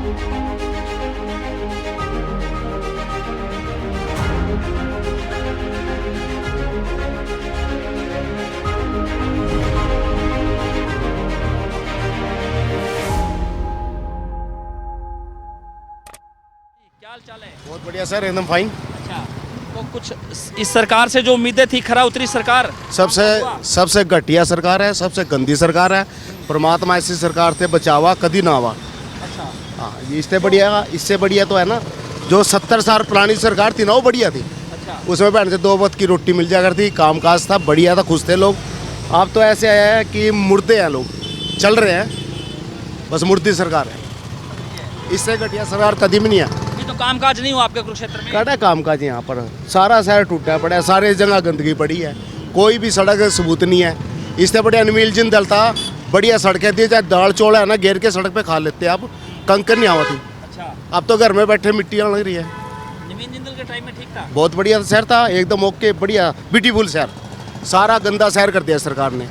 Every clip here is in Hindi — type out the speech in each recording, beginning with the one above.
क्या हाल चाल है? बहुत बढ़िया सर, एकदम फाइन। अच्छा, तो कुछ इस सरकार से जो उम्मीदें थी, खरा उतरी सरकार? सबसे घटिया सरकार है, सबसे गंदी सरकार है। परमात्मा ऐसी सरकार से बचावा कभी ना हुआ। अच्छा, हाँ, ये इससे बढ़िया तो है ना, जो 70 साल पुरानी सरकार थी ना, वो बढ़िया थी। अच्छा, उसमें बहन से 2 वक्त की रोटी मिल जाया करती, कामकाज था, बढ़िया था, खुश थे लोग। अब तो ऐसे है कि मुर्दे हैं लोग, चल रहे हैं, बस मुर्दी सरकार है। इससे घटिया सरकार कभी भी नहीं है। ये तो कामकाज नहीं हुआ आपके कुरुक्षेत्र में? कड़ा कामकाज यहाँ पर सारा शहर टूटा पड़ा है, सारे जगह गंदगी पड़ी है, कोई भी सड़क सबूत नहीं है। इससे बढ़िया अनिल जिंदल था, बढ़िया सड़कें थी, चाहे दाल चौड़ा है ना, घेर के सड़क पे खा लेते हैं। अब कंकर नहीं आवा थी। अच्छा, अब तो घर में बैठे मिट्टी आने लग रही है। नवीन जिंदल के टाइम में ठीक था? बहुत बढ़िया शहर था, एकदम ओके, बढ़िया ब्यूटीफुल शहर। सारा गंदा शहर कर दिया सरकार ने।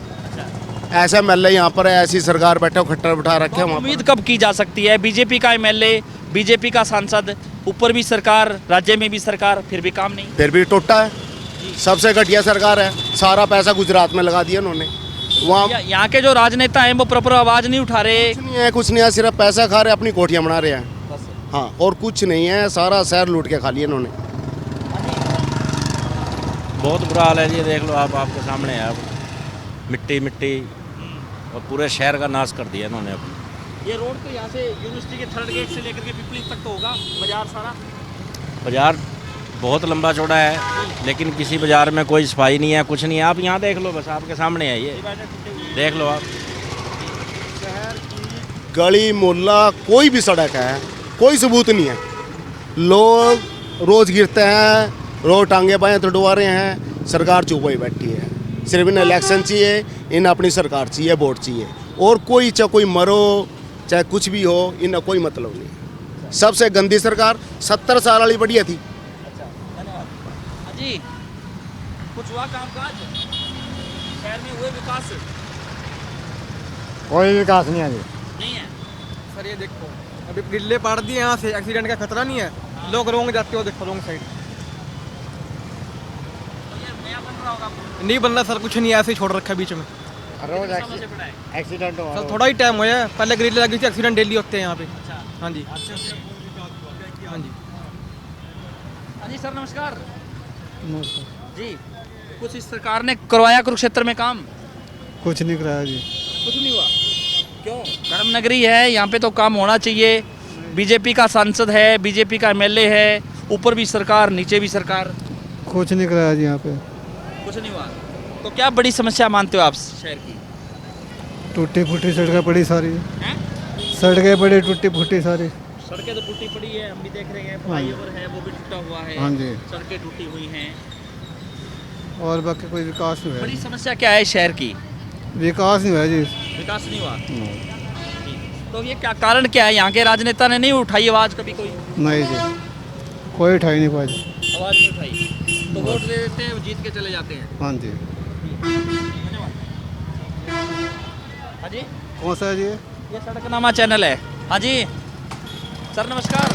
ऐसा एमएलए यहाँ पर है, ऐसी सरकार बैठे खट्टर बिठा रखे हैं। उम्मीद कब की जा सकती है? बीजेपी का एमएलए, बीजेपी का सांसद, ऊपर भी सरकार, राज्य में भी सरकार, फिर भी काम नहीं। फिर भी टूटा है, सबसे घटिया सरकार है। सारा पैसा गुजरात में लगा दिया उन्होंने। वहाँ यहाँ के जो राजनेता हैं वो प्रॉपर आवाज नहीं उठा रहे। कुछ नहीं है, सिर्फ पैसा खा रहे, अपनी कोठियाँ बना रहे हैं। हाँ, और कुछ नहीं है, सारा शहर लूट के खा लिया इन्होंने। बहुत बुरा हाल है जी, देख लो आप, आपके सामने है। अब मिट्टी मिट्टी और पूरे शहर का नाश कर दिया इन्होंने। अब ये रोड तो यहाँ से यूनिवर्सिटी के 3rd गेट से लेकर के पिपली तक तो होगा, बाजार सारा? बाजार बहुत लंबा चौड़ा है, लेकिन किसी बाजार में कोई सफाई नहीं है, कुछ नहीं है। आप यहाँ देख लो, बस आपके सामने है, ये देख लो आप। शहर की गली मोहल्ला कोई भी सड़क है, कोई सबूत नहीं है। लोग रोज गिरते हैं, रोज टांगे बाएं तोड़वा रहे हैं, सरकार चुप ही बैठी है। सिर्फ इन्हें इलेक्शन चाहिए, इन्हें अपनी सरकार चाहिए, वोट चाहिए, और कोई चाहे कोई मरो चाहे कुछ भी हो, इन्हें कोई मतलब नहीं। सबसे गंदी सरकार 70 साल वाली बढ़िया थी। जी, कुछ हुआ कामकाज शहर में? हुए विकास? कोई विकास नहीं है जी। नहीं है सर, ये देखो, अभी गिल्ले पाड़ दिए, यहाँ से एक्सीडेंट का खतरा नहीं है। लोग रोंग जाते हो, देखो रोंग साइड। तो ये नया बन रहा होगा? नहीं बन रहा सर, कुछ नहीं, ऐसे ही छोड़ रखा है बीच में। रोज समय से पड़ा है? एक्सीडेंट हो सर थोड़ा ही टाइम हुआ है, पहले ग्रिल लगी थी, एक्सीडेंट डेली होते हैं यहाँ पे। अच्छा, हाँ जी, हाँ हाँ जी। जी सर, नमस्कार जी। कुछ इस सरकार ने करवाया कुरुक्षेत्र में काम? कुछ नहीं कराया जी। कुछ नहीं हुआ? क्यों? कर्म नगरी है, यहाँ पे तो काम होना चाहिए। बीजेपी का सांसद है, बीजेपी का एमएलए है, ऊपर भी सरकार, नीचे भी सरकार। कुछ नहीं कराया जी यहाँ पे। कुछ नहीं हुआ? तो क्या बड़ी समस्या मानते हो आप शहर की? टूटी फूटी सड़कें पड़ी सारी, हैं? सड़कें पड़ी टूटी फूटी सारी। सड़कें तो टूटी पड़ी है, हम भी देख रहे हैं। फ्लाईओवर है, वो भी टूटा हुआ है। हाँ जी। सड़कें टूटी हुई हैं। और बाकी कोई विकास नहीं बड़ी हुआ। समस्या क्या है शहर की? विकास नहीं हुआ जी। विकास नहीं हुआ? तो ये क्या कारण क्या है? यहाँ के राजनेता ने नहीं उठाई आवाज़ कभी? कोई नहीं जी, कोई उठाई नहीं पाई। आवाज़ नहीं उठाई, तो वोट दे देते हैं, जीत के चले जाते हैं। हाँ जी। धन्यवाद। हाँ जी, कौन सा है जी? ये सड़कनामा चैनल है। हाँ जी सर, नमस्कार।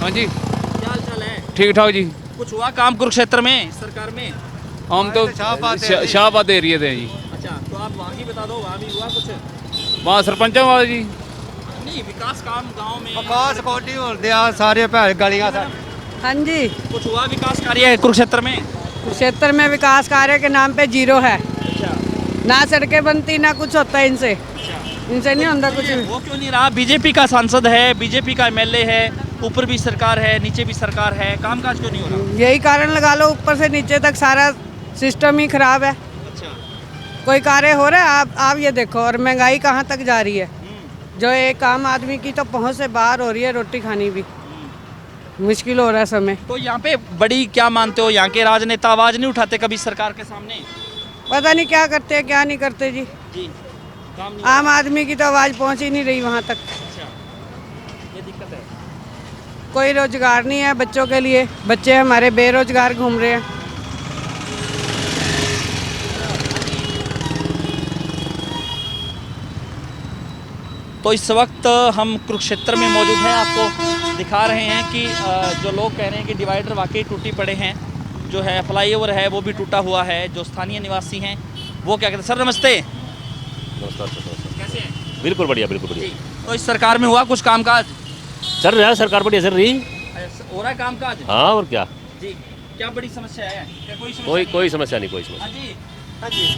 हाँ जी, क्या हाल चाल है? ठीक ठाक जी। कुछ हुआ काम कुरुक्षेत्र में सरकार में? हम तो शाहबाद एरिया थे जी। अच्छा, तो आप वहाँ की बता दो, वहाँ भी हुआ कुछ? वहाँ सरपंच वाला जी। नहीं, विकास काम गांव में विकास कोटी होते हैं सारे भैन गलियां सारी। हाँ जी, कुछ हुआ विकास कार्य कुरुक्षेत्र में? कुरुक्षेत्र में विकास कार्य के नाम पे जीरो है। अच्छा, ना सड़कें बनती, ना कुछ होता है इनसे। इनसे नहीं होता कुछ भी। वो क्यों नहीं रहा? बीजेपी का सांसद है, बीजेपी का एमएलए है, ऊपर भी सरकार है, नीचे भी सरकार है, कामकाज क्यों नहीं हो रहा? यही कारण लगा लो, ऊपर से नीचे तक सारा सिस्टम ही खराब है। अच्छा, कोई कार्य हो रहा है? आप ये देखो, और महंगाई कहाँ तक जा रही है, जो एक आम आदमी की तो पहुँच से बाहर हो रही है। रोटी खानी भी मुश्किल हो रहा है समय। तो यहाँ पे बड़ी क्या मानते हो? यहाँ के राजनेता आवाज़ नहीं उठाते कभी सरकार के सामने? पता नहीं क्या करते हैं क्या नहीं करते जी। जी, काम नहीं। आम आदमी की तो आवाज़ पहुँच ही नहीं रही वहाँ तक। अच्छा, ये दिक्कत है। कोई रोजगार नहीं है बच्चों के लिए, बच्चे हमारे बेरोजगार घूम रहे हैं। तो इस वक्त हम कुरुक्षेत्र में मौजूद हैं, आपको दिखा रहे हैं कि जो लोग कह रहे हैं कि डिवाइडर वाकई टूटी पड़े हैं, जो है फ्लाईओवर है वो भी टूटा हुआ है। जो स्थानीय निवासी हैं वो क्या कहते हैं। सर नमस्ते, नमस्कार सर, नमस्कार। कैसे हैं? बिल्कुल बढ़िया, बिल्कुल बढ़िया। जी, तो इस सरकार में हुआ कुछ कामकाज? चल रहा है, सरकार बढ़िया चल रही। हो रहा है कामकाज? हाँ, और क्या। जी, क्या बड़ी समस्या है? क्या कोई समस्या कोई नहीं? कोई समस्या नहीं, कोई समस्या। हाँ जी, हाँ जी,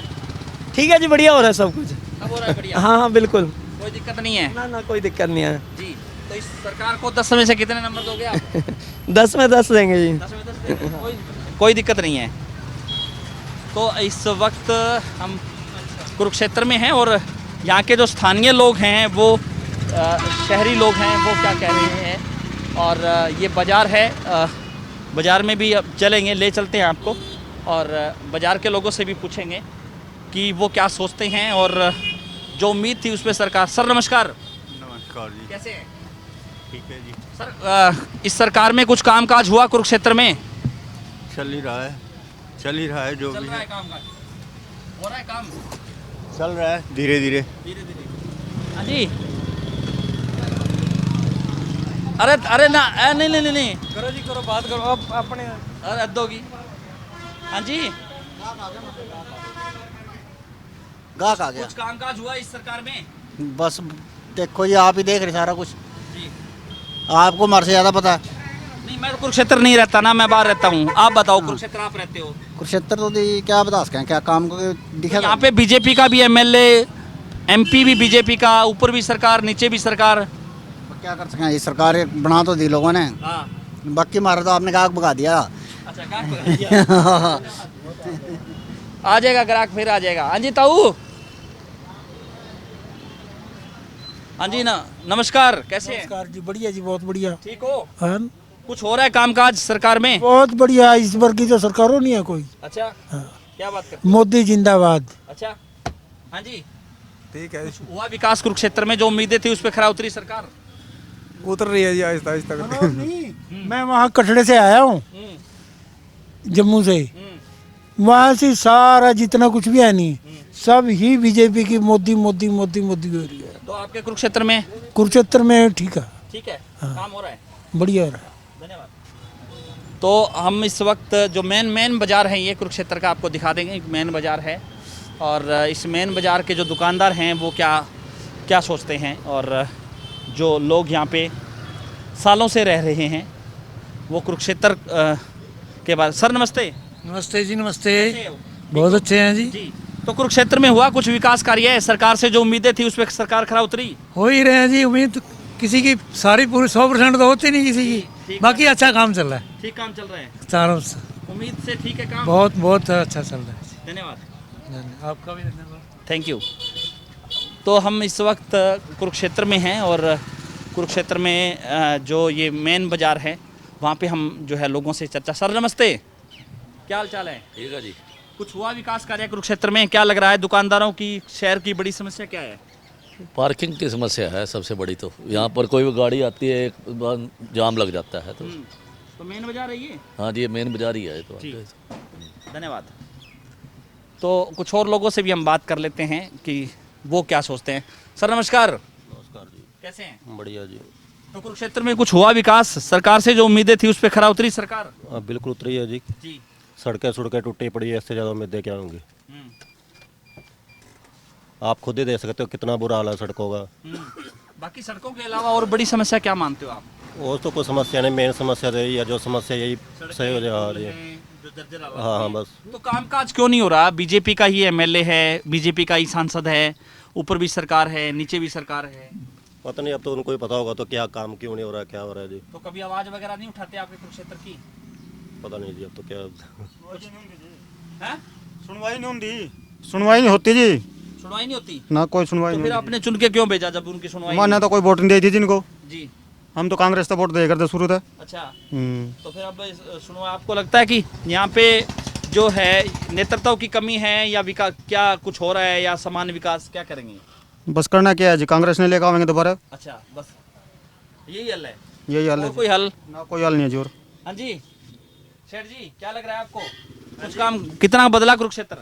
ठीक है जी, बढ़िया हो रहा है सब कुछ। अब हो रहा है बढ़िया? हाँ हाँ बिल्कुल, कोई दिक्कत नहीं है? ना ना कोई दिक्कत नहीं है। जी, तो इस सरकार को 10 में से कितने नंबर दोगे आप? 10 में 10 देंगे जी। 10 में 10 देंगे? कोई दिक्कत नहीं है। तो इस वक्त हम कुरुक्षेत्र में हैं और यहाँ के जो स्थानीय लोग हैं वो शहरी लोग हैं वो क्या कह रहे हैं। और ये बाज़ार है, बाज़ार में भी अब चलेंगे, ले चलते हैं आपको और बाज़ार के लोगों से भी पूछेंगे कि वो क्या सोचते हैं और जो उम्मीद थी उस पर सरकार। सर नमस्कार। नमस्कार जी, कैसे हैं? ठीक है जी। सर इस सरकार में कुछ कामकाज हुआ कुरुक्षेत्र में? चल ही रहा है, चल ही रहा है, जो चल भी रहा है है कामकाज, हो रहा है काम चल रहा है, धीरे धीरे। धीरे धीरे। हाँ जी, अरे अरे ना, नहीं नहीं नहीं नहीं, करो जी, करो बात करो अब अपने। अरे हद होगी। हाँ जी, गाहक आ गया। कुछ कामकाज हुआ इस सरकार में? बस देखो जी, आप ही देख रहे सारा कुछ, जी, आपको हमारे से ज़्यादा पता है। नहीं मैं तो कुरुक्षेत्र नहीं रहता ना, मैं बाहर रहता हूँ। आप बताओ, कुरुक्षेत्र आप रहते हो। कुरुक्षेत्र तो क्या बता सकें, क्या काम को दिखा। यहाँ पे बीजेपी का भी एमएलए, एमपी भी बीजेपी का, ऊपर भी सरकार नीचे भी सरकार। क्या कर सकें, ये सरकार बना तो दी लोगों ने, हाँ, बाकी हमारा तो आपने गाहक भगा दिया। अच्छा आ जाएगा ग्राहक, फिर आ जाएगा। हाँ जी ताऊ, हाँ जी ना, नमस्कार, कैसे हैं? नमस्कार जी, बढ़िया जी, बहुत बढ़िया। ठीक हो? हाँ, कुछ हो रहा है कामकाज सरकार में? बहुत बढ़िया। इस बार की तो सरकारों नहीं है कोई। अच्छा, हाँ। क्या बात करते? मोदी जिंदाबाद। अच्छा, हाँ जी, ठीक है, हुआ विकास कुरुक्षेत्र में? जो उम्मीदें थी उस पर खरा उतरी सरकार? उतर रही है जी आहिस्ता आहिस्ता करके। नहीं, मैं वहाँ कटड़े से आया हूँ, जम्मू से। वहाँ से सारा जितना कुछ भी है नहीं, सब ही बीजेपी की मोदी मोदी मोदी मोदी हो रही है। तो आपके कुरुक्षेत्र में? कुरुक्षेत्र में ठीक है, ठीक है, हाँ। काम हो रहा है, बढ़िया हो रहा है। धन्यवाद। तो हम इस वक्त जो मेन बाज़ार है ये कुरुक्षेत्र का आपको दिखा देंगे। एक मेन बाज़ार है और इस मेन बाज़ार के जो दुकानदार हैं वो क्या सोचते हैं और जो लोग यहाँ पे सालों से रह रहे हैं वो कुरुक्षेत्र के बाद। सर नमस्ते। नमस्ते जी, नमस्ते। कैसे हो? बहुत अच्छे हैं जी। जी, तो कुरुक्षेत्र में हुआ कुछ विकास कार्य है? सरकार से जो उम्मीदें थी उस पर सरकार खरा उतरी? हो ही रहे हैं जी, उम्मीद किसी की सारी पूरी 100% तो होती नहीं किसी की, बाकी अच्छा काम चल रहा है। ठीक काम चल रहा है, चारों से उम्मीद से ठीक है काम। बहुत बहुत अच्छा चल रहा है। धन्यवाद, आपका भी धन्यवाद। Thank you. तो हम इस वक्त कुरुक्षेत्र में हैं और कुरुक्षेत्र में जो ये मेन बाज़ार है वहाँ पे हम जो है लोगों से चर्चा। सर नमस्ते, क्या हाल चाल है? ठीक है जी। कुछ हुआ विकास कार्य कुरुक्षेत्र में? क्या लग रहा है दुकानदारों की, शहर की बड़ी समस्या क्या है? पार्किंग की समस्या है सबसे बड़ी। तो यहाँ पर कोई भी गाड़ी आती है एक बार जाम लग जाता है। तो मेन बाज़ार है ये? हाँ जी, ये मेन बाजार ही है। तो धन्यवाद। तो कुछ और लोगों से भी हम बात कर लेते हैं कि वो क्या सोचते हैं। सर नमस्कार। नमस्कार जी, कैसे हैं? बढ़िया जी। तो कुरुक्षेत्र में कुछ हुआ विकास? सरकार से जो उम्मीदें थी उस पर खरा उतरी सरकार? बिल्कुल उतरी है जी, जी, सड़कें टूटी पड़ी है, इससे ज़्यादा उम्मीदें क्या होंगी। आप खुद ही देख सकते हो कितना बुरा हाल है सड़कों का। बाकी सड़कों के अलावा और बड़ी समस्या क्या मानते हो आप? और तो कोई समस्या नहीं, मेन समस्या तो यही है, जो समस्या यही सही हो जा रही है। हाँ हाँ, बस। तो कामकाज क्यों नहीं हो रहा? बीजेपी का ही एमएलए है, बीजेपी का ही सांसद है, ऊपर भी सरकार है, नीचे भी सरकार है। पता नहीं, अब तो उनको ही पता होगा तो क्या काम क्यों नहीं हो रहा है, क्या हो रहा है जी। तो कभी आवाज वगैरह नहीं उठाते आपके कुरुक्षेत्र की? पता नहीं जी, अब तो क्या। सुनवाई नहीं होती, सुनवाई नहीं होती जी, सुनवाई नहीं होती ना कोई सुनवाई तो फिर आपने चुन के क्यों भेजा जब उनकी सुनवाई मैंने तो कोई वोट नहीं दी थी जिनको। जी, हम तो कांग्रेस का वोट दे करते शुरू था। अच्छा, तो फिर अब सुनवाई, आपको लगता है कि यहाँ पे जो है नेतृत्व की कमी है या विकास क्या कुछ हो रहा है या सामान्य विकास क्या करेंगे? बस करना क्या है जी, कांग्रेस ने लेकर आवेंगे दोबारा। अच्छा, बस यही हल है? यही हल है, कोई हल ना कोई हल नहीं है जोर। हाँ जी, शेठ जी क्या लग रहा है आपको? कुछ काम कितना बदला कुरुक्षेत्र?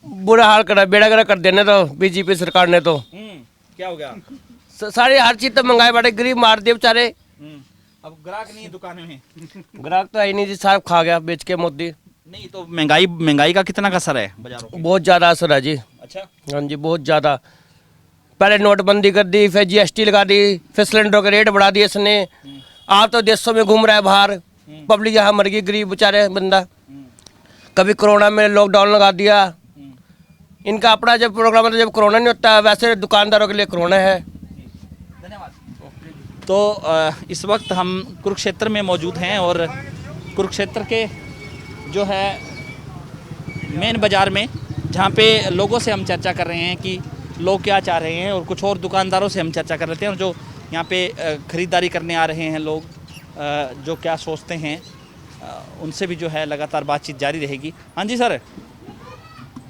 बुरा हाल करा, बेड़ा गरा कर देने तो बीजेपी सरकार ने तो। क्या हो गया? सारी हर चीज तो महंगाई बढ़े, गरीब मार दिए बेचारे। अब ग्राहक नहीं है दुकानों में। ग्राहक तो है नहीं जी, साहब खा गया बेच के मोदी। नहीं तो महंगाई का कितना असर है बाजारों पे? बहुत ज्यादा असर है जी। अच्छा। हाँ जी, बहुत ज्यादा। पहले नोटबंदी कर दी, फिर GST लगा दी, फिर सिलेंडरों के रेट बढ़ा दिए इसने। आप तो देशों में घूम रहा है बाहर, पब्लिक यहाँ मर गई, गरीब बेचारे बंदा। कभी कोरोना में लॉकडाउन लगा दिया। इनका अपना जब प्रोग्राम होता है, जब कोरोना नहीं होता, वैसे दुकानदारों के लिए कोरोना है। तो इस वक्त हम कुरुक्षेत्र में मौजूद हैं और कुरुक्षेत्र के जो है मेन बाज़ार में, जहाँ पे लोगों से हम चर्चा कर रहे हैं कि लोग क्या चाह रहे हैं, और कुछ और दुकानदारों से हम चर्चा कर लेते हैं, और जो यहाँ पे ख़रीदारी करने आ रहे हैं लोग, जो क्या सोचते हैं, उनसे भी जो है लगातार बातचीत जारी रहेगी। हाँ जी सर,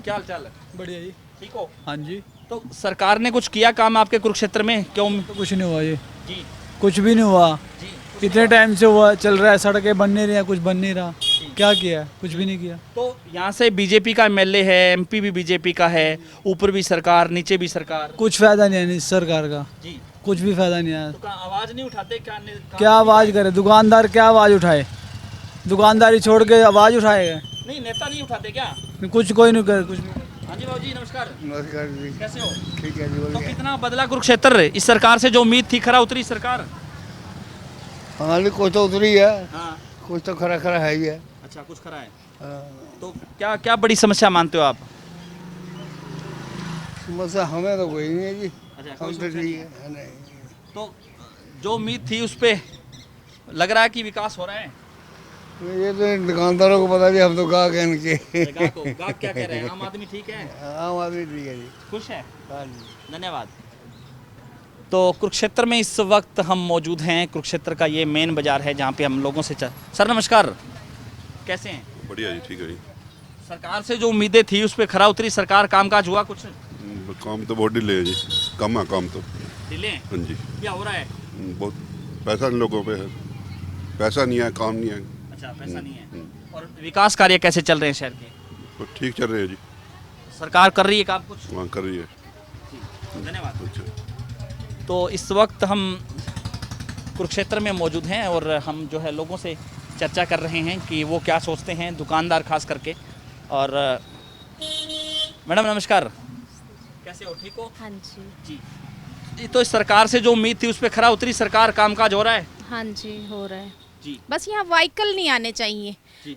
क्या हाल चाल है? बढ़िया जी। ठीक हो? हाँ जी। तो सरकार ने कुछ किया काम आपके कुरुक्षेत्र में? क्यों? तो कुछ नहीं हुआ जी, जी कुछ भी नहीं हुआ। जी कितने टाइम से हुआ चल रहा है, सड़कें बन नहीं रही हैं, कुछ बन नहीं रहा। क्या किया? कुछ भी नहीं किया। तो यहाँ से बीजेपी का MLA है, MP भी बीजेपी का है, ऊपर भी सरकार नीचे भी सरकार, कुछ फायदा नहीं है इस सरकार का, जी कुछ भी फायदा नहीं है। तो आवाज नहीं उठाते क्या? क्या आवाज़ करे दुकानदार, क्या आवाज़ उठाए? दुकानदारी छोड़ के आवाज़ उठाएगा? नहीं, नेता नहीं उठाते क्या? कुछ कोई नहीं करे, कुछ नहीं। हाँ जी बाबू जी, नमस्कार। नमस्कार जी। कैसे हो? ठीक है जी, तो कितना बदला कुरुक्षेत्र इस सरकार से? जो उम्मीद थी खरा उतरी सरकार? हाँ कुछ तो उतरी है, हाँ। कुछ तो खरा खरा है ही है। अच्छा, कुछ खरा है। तो क्या क्या बड़ी समस्या मानते हो आप? समस्या हमें तो कोई नहीं है जी। अच्छा, हम तो ठीक है। नहीं तो जो उम्मीद थी उस पे लग रहा है कि विकास हो रहा है? ये तो दुकानदारों को पता जी, हम तो गाहक हैं इनके। गाहक क्या कह रहे हैं? आम आदमी ठीक है? आम आदमी ठीक है जी। खुश है? हाँ जी। धन्यवाद। तो कुरुक्षेत्र में इस वक्त हम मौजूद हैं। कुरुक्षेत्र का ये मेन बाजार है जहाँ पे हम लोगों से सर नमस्कार, कैसे हैं? बढ़िया जी, ठीक है जी। सरकार से जो उम्मीदें थी उस पे खरा उतरी सरकार? कामकाज हुआ कुछ? काम तो बहुत डिले है जी, कम है काम तो। डिले? हाँ जी। क्या हो रहा है? बहुत पैसा इन लोगों पे है, पैसा नहीं है, काम नहीं है। अच्छा, पैसा नहीं है। और विकास कार्य कैसे चल रहे हैं शहर के? तो ठीक चल रहे हैं जी। सरकार कर रही है काम कुछ? वहाँ कर रही है। धन्यवाद। अच्छा। तो इस वक्त हम कुरुक्षेत्र में मौजूद हैं और हम जो है लोगों से चर्चा कर रहे हैं कि वो क्या सोचते हैं, दुकानदार खास करके। और मैडम नमस्कार, कैसे हो? ठीक हो? हाँ जी। जी, तो इस सरकार से जो उम्मीद थी उस पर खरा उतरी सरकार? कामकाज हो रहा है? हाँ जी, हो रहा है जी। बस यहाँ व्हीकल नहीं आने चाहिए,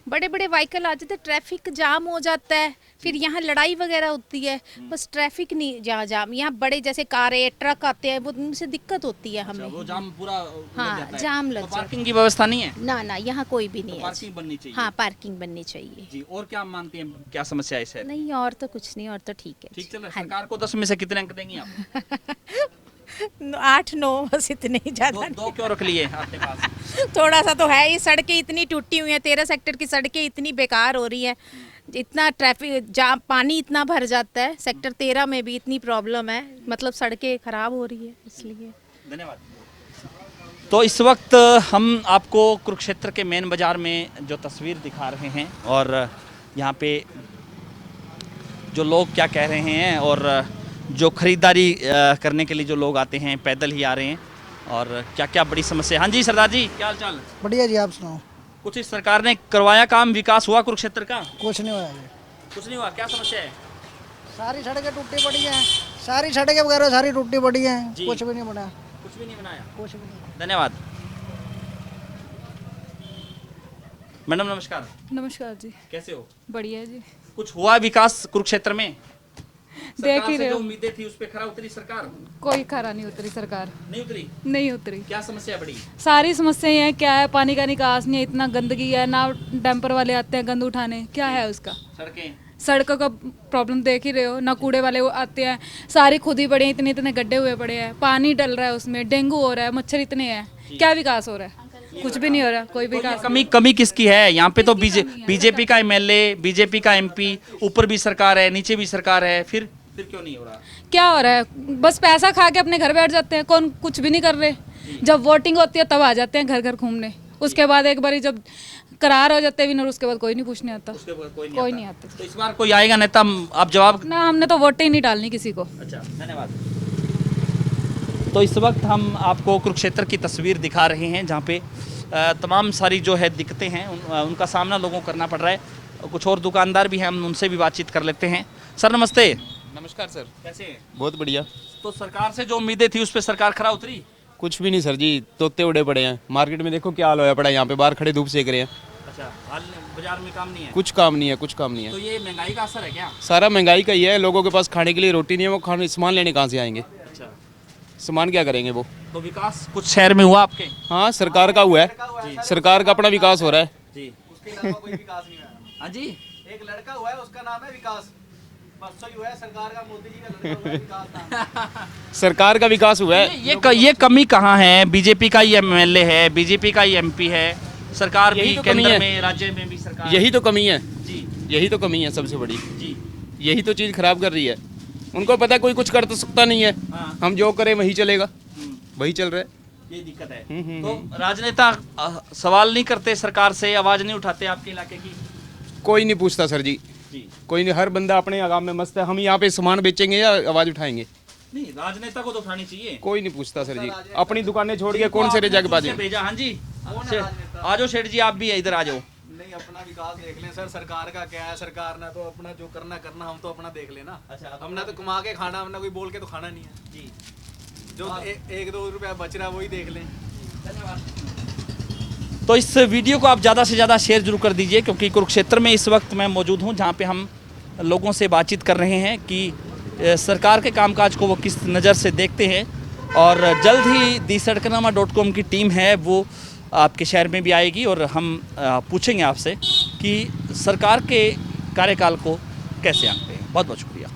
बड़े बड़े व्हीकल आ जाते, ट्रैफिक जाम हो जाता है, फिर यहाँ लड़ाई वगैरह होती है। बस ट्रैफिक नहीं, जहाँ जाम, यहाँ बड़े जैसे कारें ट्रक आते हैं, वो उनसे दिक्कत होती है हमें। वो जाम पूरा हाँ, लग जाता है। जाम लग तो जाता है। पार्किंग की व्यवस्था नहीं है? ना ना, यहाँ कोई भी नहीं है। पार्किंग बननी चाहिए। हाँ, पार्किंग बननी चाहिए जी। और क्या मानती हैं, क्या समस्या है इसे? नहीं, और तो कुछ नहीं, और तो ठीक है। ठीक चल रहा है। सरकार को 10 में से कितने अंक देंगी आप? 8-9 बस, इतने ही, ज्यादा दो क्यों रख लिए आपके पास? थोड़ा सा तो है। ये सड़कें इतनी टूटी हुई हैं, 13 सेक्टर की सड़कें इतनी बेकार हो रही हैं, इतना ट्रैफिक जाम, पानी इतना भर जाता है। सेक्टर 13 में भी इतनी प्रॉब्लम है, मतलब सड़कें खराब हो रही है, इसलिए। धन्यवाद। तो इस वक्त हम आपको कुरुक्षेत्र के मेन बाज़ार में जो तस्वीर दिखा रहे हैं और यहाँ पे जो लोग क्या कह रहे हैं, और जो ख़रीदारी करने के लिए जो लोग आते हैं पैदल ही आ रहे हैं, और क्या क्या बड़ी समस्या। हाँ जी सरदार जी, क्या हाल चाल? बढ़िया जी, आप सुनाओ। कुछ इस सरकार ने करवाया काम, विकास हुआ कुरुक्षेत्र का? कुछ नहीं हुआ जी, कुछ नहीं हुआ। क्या समस्या है? सारी सड़कें टूटी पड़ी हैं, सारी सड़कें वगैरह सारी टूटी पड़ी हैं, कुछ भी नहीं बना। कुछ भी नहीं बनाया? कुछ भी नहीं। धन्यवाद। मैडम नमस्कार। नमस्कार जी, कैसे हो? बढ़िया जी। कुछ हुआ विकास कुरुक्षेत्र में? देख ही रहे जो हो, उम्मीदें थी उस पे खरा उतरी सरकार? कोई खरा नहीं उतरी सरकार। नहीं उतरी? नहीं उतरी। क्या समस्या बड़ी? सारी समस्याएं हैं। क्या है? पानी का निकास नहीं है, इतना गंदगी है ना, डंपर वाले आते हैं गंद उठाने, क्या है उसका? सड़कों का प्रॉब्लम देख ही रहे हो ना, कूड़े वाले वो आते हैं, सारी खुद ही पड़े हैं, इतने इतने गड्ढे हुए पड़े हैं, पानी डल रहा है उसमें, डेंगू हो रहा है, मच्छर इतने हैं, क्या विकास हो रहा है? कुछ भी नहीं हो रहा, कोई विकास। कमी किसकी है यहाँ पे? तो बीजेपी का MLA, बीजेपी का MP, ऊपर भी सरकार है, नीचे भी सरकार है, फिर क्यों नहीं हो रहा? क्या हो रहा है? बस पैसा खा के अपने घर बैठ जाते हैं, कौन कुछ भी नहीं कर रहे। जब वोटिंग होती है तब आ जाते हैं घर घर घूमने, उसके बाद एक बारी जब करार हो जाते हैं विनर, उसके बाद कोई नहीं पूछने आता, कोई नहीं आता। तो इस बार कोई आएगा नेता, आप जवाब? ना, हमने तो वोटें ही नहीं डालनी किसी को। अच्छा, धन्यवाद। तो इस वक्त हम आपको कुरुक्षेत्र की तस्वीर दिखा रहे हैं जहाँ पे तमाम सारी जो है दिक्कतें हैं उनका सामना लोगों को करना पड़ रहा है। कुछ और दुकानदार भी हैं, हम उनसे भी बातचीत कर लेते हैं। सर नमस्ते। नमस्कार सर। कैसे हैं? बहुत बढ़िया। तो सरकार से जो उम्मीदें थी उस पर सरकार खरा उतरी? कुछ भी नहीं सर जी, तोते उड़े पड़े हैं। मार्केट में देखो क्या हाल होया पड़ा है, यहाँ पे बाहर खड़े धूप सेक रहे हैं। अच्छा, हाल बाजार में काम नहीं है? कुछ काम नहीं है, कुछ काम नहीं है। तो ये महंगाई का असर है क्या? सारा महंगाई का ही है, लोगों के पास खाने के लिए रोटी नहीं है, वो खाने सामान लेने कहाँ से आएंगे? अच्छा, सामान क्या करेंगे वो? तो विकास कुछ शहर में हुआ आपके? हाँ, सरकार का हुआ है, सरकार का अपना विकास हो रहा है जी। उसके अलावा कोई विकास नहीं हुआ। हाँ जी, एक लड़का हुआ है, उसका नाम है विकास। परसों ही हुआ है, सरकार का, मोदी जी का लड़का हुआ है, विकास नाम। सरकार का विकास हुआ है। ये कमी कहाँ है? बीजेपी का ही एमएलए है, बीजेपी का ही एमपी है, सरकार भी केंद्र में, राज्य में भी सरकार। यही तो कमी है जी, यही तो कमी है सबसे बड़ी जी। यही तो चीज़ खराब कर रही है। उनको पता है कोई कुछ कर तो सकता नहीं है, हम जो करें वही चलेगा, वही चल रहा है। ये दिक्कत है। तो राजनेता सवाल नहीं करते, सरकार से आवाज नहीं उठाते आपके इलाके की? कोई नहीं पूछता सर जी, कोई नहीं, हर बंदा अपने आगाम में मस्त है। हम यहाँ पे सामान बेचेंगे या आवाज उठाएंगे? नहीं, राजनेता को तो उठानी चाहिए। कोई नहीं पूछता सर जी, अपनी दुकानें छोड़ के कौन से रे जग बाजे भेजा। हाँ जी, आ जाओ सेठ जी, आप भी इधर आ जाओ। नहीं, अपना विकास देख लें सर, सरकार का क्या है? सरकार ने तो अपना जो करना, हम तो अपना देख लेना। अच्छा, हमने तो कमा के खाना, हमने कोई बोल के तो खाना नहीं है जी। जो 1-2 रुपया बच रहा है वही देख लें। तो इस वीडियो को आप ज़्यादा से ज़्यादा शेयर जरूर कर दीजिए, क्योंकि कुरुक्षेत्र में इस वक्त मैं मौजूद हूँ जहाँ पे हम लोगों से बातचीत कर रहे हैं कि सरकार के कामकाज को वो किस नज़र से देखते हैं। और जल्द ही thesadkarnama.com की टीम है वो आपके शहर में भी आएगी और हम पूछेंगे आपसे कि सरकार के कार्यकाल को कैसे आंकते हैं। बहुत बहुत शुक्रिया।